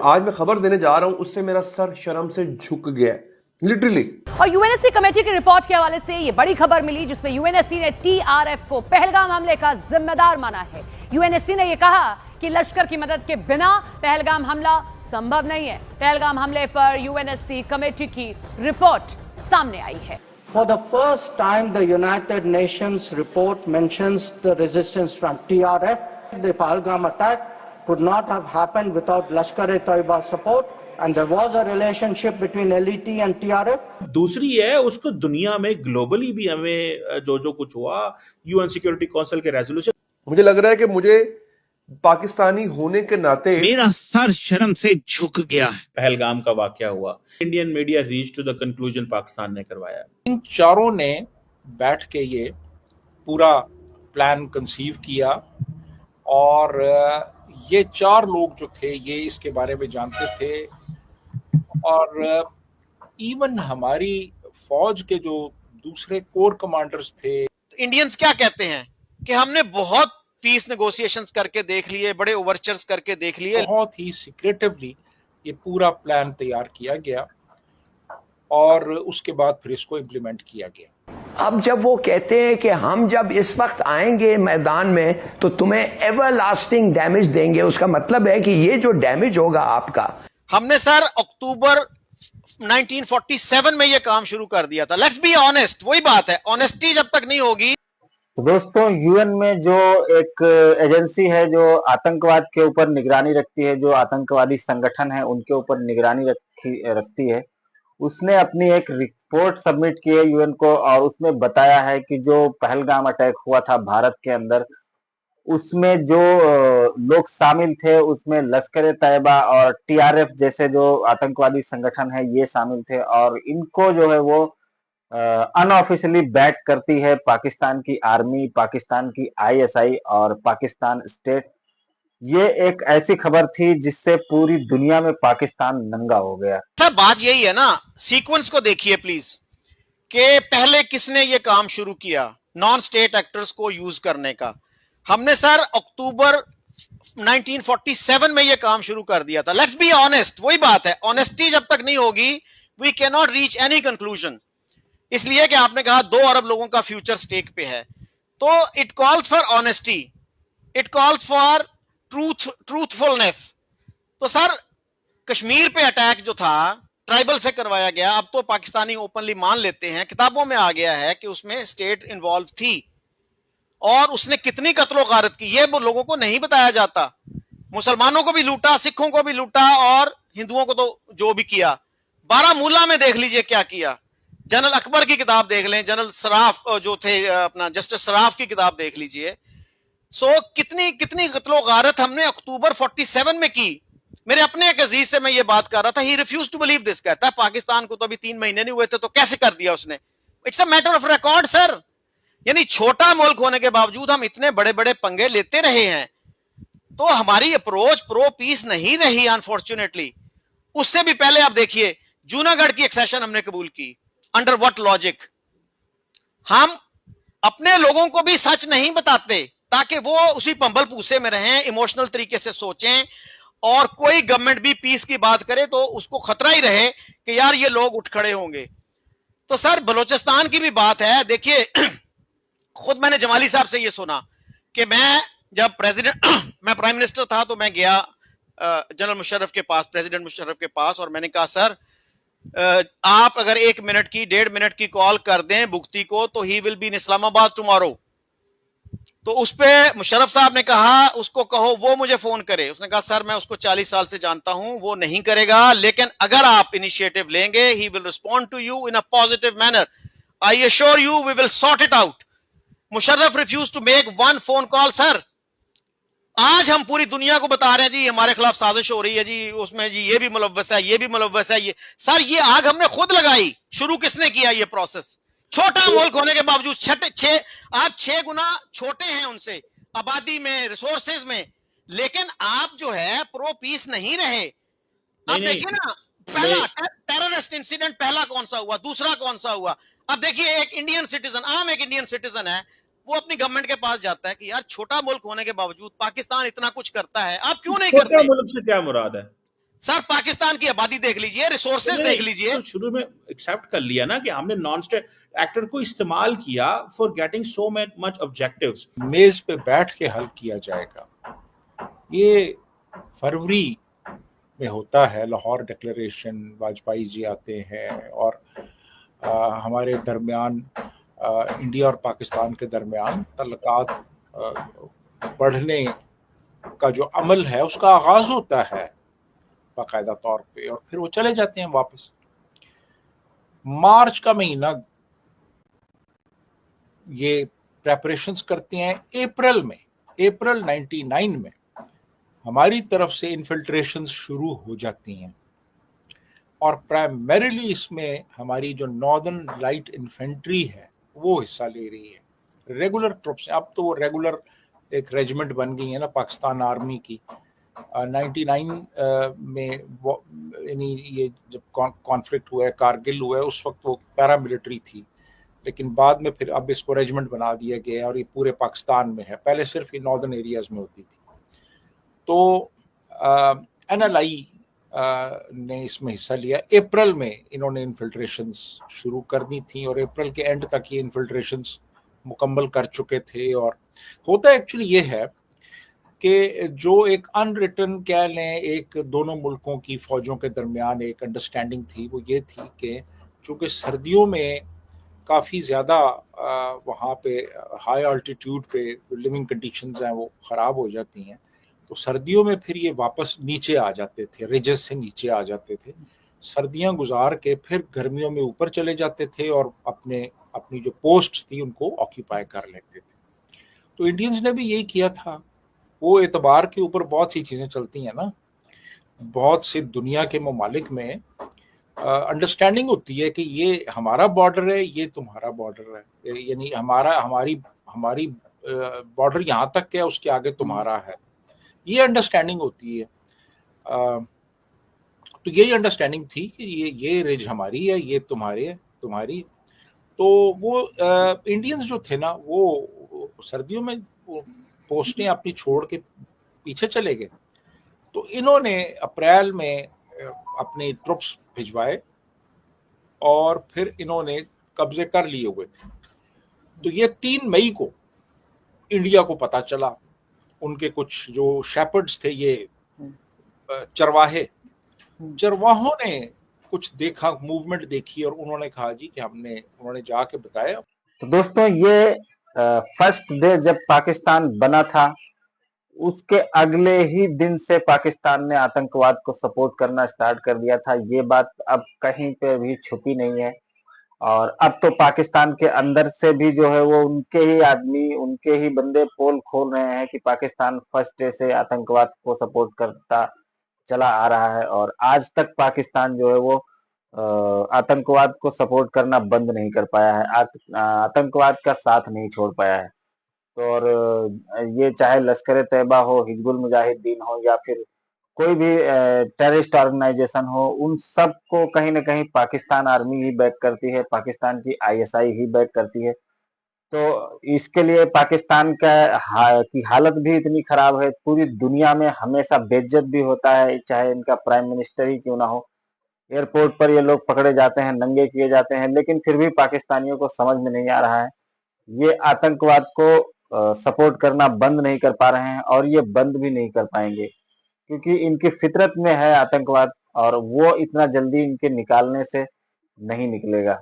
आज मैं खबर देने जा रहा हूं उससे मेरा सर शर्म से झुक गया लिटरली। और यूएनएससी कमेटी की रिपोर्ट के हवाले से ये बड़ी खबर मिली जिसमें यूएनएससी ने टीआरएफ को पहलगाम हमले का जिम्मेदार माना है। यूएनएससी ने यह कहा कि लश्कर की मदद के बिना पहलगाम हमला संभव नहीं है। पहलगाम हमले पर यूएनएससी कमेटी की रिपोर्ट सामने आई है। For the first time, the United Nations report mentions the resistance front, TRF. The Pahalgam attack could not have happened without Lashkar-e-Taiba support, and there was a relationship between LET and TRF. दूसरी है उसको दुनिया में globally भी हमें जो कुछ हुआ यूएन सिक्योरिटी काउंसिल के रेजोल्यूशन, मुझे लग रहा है कि मुझे पाकिस्तानी होने के नाते मेरा सर शर्म से झुक गया है। पहलगाम का वाकया हुआ, Indian media reach to the conclusion Pakistan ने करवाया। इन चारों ने बैठ के ये पूरा प्लान कंसीव किया और ये चार लोग जो थे ये इसके बारे में जानते थे और इवन हमारी फौज के जो दूसरे कोर कमांडर्स थे। इंडियंस क्या कहते हैं कि हमने बहुत पीस नेगोशिएशंस करके देख लिए, बड़े ओवरचर्स करके देख लिए, बहुत ही सीक्रेटिवली ये पूरा प्लान तैयार किया गया और उसके बाद फिर इसको इम्प्लीमेंट किया गया। अब जब वो कहते हैं कि हम जब इस वक्त आएंगे मैदान में तो तुम्हें एवरलास्टिंग डैमेज देंगे, उसका मतलब है कि ये जो डैमेज होगा आपका। हमने सर अक्टूबर 1947 में ये काम शुरू कर दिया था। लेट्स बी ऑनेस्ट, वही बात है, ऑनेस्टी जब तक नहीं होगी। तो दोस्तों, यूएन में जो एक एजेंसी है जो आतंकवाद के ऊपर निगरानी रखती है, जो आतंकवादी संगठन है उनके ऊपर निगरानी रखती है, उसने अपनी एक रिपोर्ट सबमिट की है यूएन को और उसमें बताया है कि जो पहलगाम अटैक हुआ था भारत के अंदर, उसमें जो लोग शामिल थे उसमें लश्कर-ए-तैयबा और टीआरएफ जैसे जो आतंकवादी संगठन है ये शामिल थे और इनको जो है वो अनऑफिशियली बैक करती है पाकिस्तान की आर्मी, पाकिस्तान की आईएसआई और पाकिस्तान स्टेट। ये एक ऐसी खबर थी जिससे पूरी दुनिया में पाकिस्तान नंगा हो गया। सर बात यही है ना, सीक्वेंस को देखिए प्लीज, कि पहले किसने ये काम शुरू किया नॉन स्टेट एक्टर्स को यूज करने का। हमने सर अक्टूबर 1947 में ये काम शुरू कर दिया था। लेट्स बी ऑनेस्ट, वही बात है, ऑनेस्टी जब तक नहीं होगी we can not reach any conclusion. इसलिए कि आपने कहा 2 अरब लोगों का फ्यूचर स्टेक पे है, तो it calls for honesty, it calls for truthfulness. तो सर कश्मीर पे अटैक जो था ट्राइबल से करवाया गया, अब तो पाकिस्तानी ओपनली मान लेते हैं, किताबों में आ गया है कि उसमें स्टेट इन्वॉल्व थी और उसने कितनी कत्लो गारत की ये वो लोगों को नहीं बताया जाता। मुसलमानों को भी लूटा, सिखों को भी लूटा और हिंदुओं को तो जो भी किया। बारामूला में देख लीजिए क्या किया, जनरल अकबर की किताब देख लें, जनरल सराफ जो थे अपना जस्टिस सराफ की किताब देख लीजिए। सो कितनी कत्लो गारत हमने अक्टूबर 47 में की। मेरे अपने एक अजीज से मैं ये बात कर रहा था, he refuse to believe this, कहता है पाकिस्तान को तो अभी 3 महीने नहीं हुए थे तो कैसे कर दिया उसने। It's a matter of record sir, यानी छोटा मुल्क होने के बावजूद हम इतने बड़े बड़े पंगे लेते रहे हैं, तो हमारी अप्रोच प्रो पीस नहीं रही अनफॉर्चुनेटली। उससे भी पहले आप देखिए जूनागढ़ की एक्सेशन हमने कबूल की, अंडर व्हाट लॉजिक? हम अपने लोगों को भी सच नहीं बताते ताकि वो उसी पंबल पूसे में रहें, इमोशनल तरीके से सोचें और कोई गवर्नमेंट भी पीस की बात करे तो उसको खतरा ही रहे कि यार ये लोग उठ खड़े होंगे। तो सर बलोचिस्तान की भी बात है, देखिए खुद मैंने जमाली साहब से ये सुना कि मैं जब मैं प्राइम मिनिस्टर था तो मैं गया जनरल मुशर्रफ के पास, प्रेसिडेंट मुशर्रफ के पास, और मैंने कहा सर आप अगर 1 मिनट की 1.5 मिनट की कॉल कर दें भुगती को तो he will be in Islamabad tomorrow. तो उस पे मुशर्रफ साहब ने कहा उसको कहो वो मुझे फोन करे। उसने कहा सर मैं उसको 40 साल से जानता हूं, वो नहीं करेगा, लेकिन अगर आप इनिशिएटिव लेंगे he will respond to you in a positive manner, I assure you we will sort it out. Musharraf refuse to make 1 phone call. Sir आज हम पूरी दुनिया को बता रहे हैं जी हमारे खिलाफ साजिश हो रही है जी, उसमें जी ये भी मुलव्वस है, ये भी मुलव्वस है। ये सर ये आग हमने खुद लगाई, शुरू किसने किया ये प्रोसेस? छोटा मुल्क होने के बावजूद आप 6 गुना छोटे हैं उनसे आबादी में, रिसोर्सेज में, लेकिन आप जो है प्रो पीस नहीं रहे। अब देखिए ना, पहला टेररिस्ट इंसिडेंट पहला कौन सा हुआ, दूसरा कौन सा हुआ। अब देखिए एक इंडियन सिटीजन, आम एक इंडियन सिटीजन है, वो अपनी गवर्नमेंट के पास जाता है कि यार छोटा मुल्क होने के बावजूद पाकिस्तान इतना कुछ करता है, आप क्यों नहीं करते? मुल्क से क्या मुराद है सर पाकिस्तान की आबादी देख लीजिए, रिसोर्सेज देख लीजिए। तो शुरू में एक्सेप्ट कर लिया ना कि हमने नॉन स्टेट एक्टर को इस्तेमाल किया for getting so much objectives. मेज पे बैठ के हल किया जाएगा। ये फरवरी में होता है, लाहौर डिक्लेरेशन, वाजपेयी जी आते हैं और हमारे दरमियान इंडिया और पाकिस्तान के दरमियान तल्लुकात बढ़ने का जो अमल है उसका आगाज होता है बाकायदा तौर पे, और फिर वो चले जाते हैं वापस। मार्च का महीना ये प्रेपरेशंस करते हैं। अप्रैल 99 में हमारी तरफ से इन्फिल्ट्रेशंस शुरू हो जाती हैं और प्राइमरीली इसमें हमारी जो नॉर्दर्न लाइट इन्फेंट्री है वो हिस्सा ले रही है। रेगुलर ट्रुप्स, अब तो वो रेगुलर एक रेजिमेंट बन गई है ना पाकिस्तान आर्मी की। 99 में यानी ये जब कॉन्फ्लिक्ट हुआ है, कारगिल हुआ है, उस वक्त वो पैरामिलिट्री थी, लेकिन बाद में फिर अब इसको रेजिमेंट बना दिया गया है और ये पूरे पाकिस्तान में है। पहले सिर्फ ये नॉर्दर्न एरियाज में होती थी। तो NLI ने इसमें हिस्सा लिया। अप्रैल में इन्होंने इन्फिल्ट्रेशंस शुरू कर दी थी और अप्रैल के एंड तक ये इन्फिल्ट्रेशंस मुकम्मल कर चुके थे। और होता एक्चुअली ये है कि जो एक अनरिटन कह लें, एक दोनों मुल्कों की फौजों के दरमियान एक अंडरस्टैंडिंग थी, वो ये थी कि चूँकि सर्दियों में काफ़ी ज़्यादा वहाँ पे हाई अल्टीट्यूड पे लिविंग कंडीशंस हैं वो ख़राब हो जाती हैं, तो सर्दियों में फिर ये वापस नीचे आ जाते थे, रिजेस से नीचे आ जाते थे। सर्दियां गुजार के फिर गर्मियों में ऊपर चले जाते थे और अपनी जो पोस्ट थी उनको ऑक्यूपाई कर लेते थे। तो इंडियंस ने भी यही किया था। वो एतबार के ऊपर बहुत सी चीज़ें चलती हैं ना, बहुत से दुनिया के ममालिक में अंडरस्टैंडिंग होती है कि ये हमारा बॉर्डर है, ये तुम्हारा बॉर्डर है, यानी हमारी बॉर्डर यहाँ तक है, उसके आगे तुम्हारा है, ये अंडरस्टैंडिंग होती है। तो यही अंडरस्टैंडिंग थी कि ये रिज हमारी है, ये तुम्हारी। तो वो इंडियंस जो थे ना वो सर्दियों में पोस्टें अपनी छोड़ के पीछे चले गए। तो इन्होंने अप्रैल में अपने ट्रुप्स भिजवाए और फिर इन्होंने कब्जे कर लिए हुए थे। तो ये 3 मई को इंडिया को पता चला। उनके कुछ जो शेपर्ड्स थे, ये चरवाहों ने कुछ देखा, मूवमेंट देखी और उन्होंने कहा जी कि उन्होंने जाके बताया। तो दोस्तों, ये फर्स्ट डे जब पाकिस्तान बना था उसके अगले ही दिन से पाकिस्तान ने आतंकवाद को सपोर्ट करना स्टार्ट कर दिया था। ये बात अब कहीं पे भी छुपी नहीं है और अब तो पाकिस्तान के अंदर से भी जो है वो उनके ही आदमी, उनके ही बंदे पोल खोल रहे हैं कि पाकिस्तान फर्स्ट डे से आतंकवाद को सपोर्ट करता चला आ रहा है और आज तक पाकिस्तान जो है वो आतंकवाद को सपोर्ट करना बंद नहीं कर पाया है, आतंकवाद का साथ नहीं छोड़ पाया है। तो और ये चाहे लश्कर तैयबा हो, हिजबुल मुजाहिदीन हो या फिर कोई भी टेररिस्ट ऑर्गेनाइजेशन हो, उन सब को कहीं ना कहीं पाकिस्तान आर्मी ही बैक करती है, पाकिस्तान की ISI ही बैक करती है। तो इसके लिए पाकिस्तान की हालत भी इतनी खराब है, पूरी दुनिया में हमेशा बेइज्जत भी होता है, चाहे इनका प्राइम मिनिस्टर ही क्यों ना हो। एयरपोर्ट पर ये लोग पकड़े जाते हैं, नंगे किए जाते हैं, लेकिन फिर भी पाकिस्तानियों को समझ में नहीं आ रहा है। ये आतंकवाद को सपोर्ट करना बंद नहीं कर पा रहे हैं और ये बंद भी नहीं कर पाएंगे क्योंकि इनकी फितरत में है आतंकवाद और वो इतना जल्दी इनके निकालने से नहीं निकलेगा।